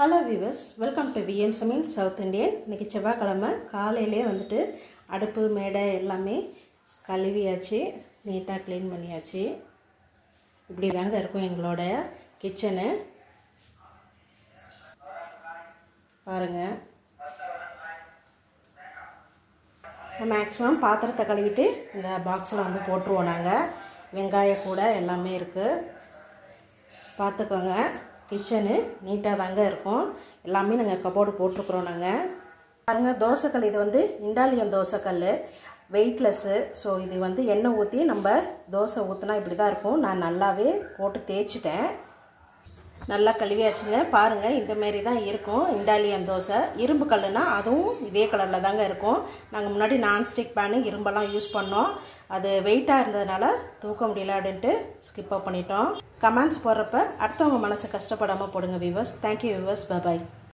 Hello viewers, welcome to VM சமையல் south Indian. இன்றைக்கி செவ்வாய்க்கிழமை காலையிலே வந்துட்டு அடுப்பு மேடை எல்லாமே கழுவியாச்சு, நீட்டாக க்ளீன் பண்ணியாச்சு. இப்படி தாங்க இருக்கும் எங்களோட கிச்சனு. பாருங்கள், மேக்ஸிமம் பாத்திரத்தை கழுவிட்டு இந்த பாக்ஸில் வந்து போட்டுருவோம். நாங்கள் வெங்காயம் கூட எல்லாமே இருக்குது, பார்த்துக்கோங்க. கிச்சனு நீட்டாக தாங்க இருக்கும். எல்லாமே நாங்கள் கபோர்டு போட்டிருக்குறோம். நாங்கள் பாருங்கள், தோசைக்கல் இது வந்து இண்டாலியன் தோசைக்கல், வெயிட்லெஸ்ஸு. ஸோ இது வந்து எண்ணெய் ஊற்றி நம்ம தோசை ஊற்றினா இப்படி தான் இருக்கும். நான் நல்லாவே போட்டு தேய்ச்சிட்டேன், நல்லா கழுவியாச்சுங்க. பாருங்கள், இந்தமாரி தான் இருக்கும் இண்டாலியன் தோசை. இரும்பு கல்லுனா அதுவும் இதே கலரில் தாங்க இருக்கும். நாங்கள் முன்னாடி நான்ஸ்டிக் பேனு இரும்பெல்லாம் யூஸ் பண்ணோம். அது வெயிட்டாக இருந்ததுனால தூக்க முடியல அப்படின்ட்டு ஸ்கிப் பண்ணிட்டோம். கமெண்ட்ஸ் போடுறப்ப அடுத்தவங்க மனசை கஷ்டப்படாமல் போடுங்க viewers. Thank you viewers, bye bye.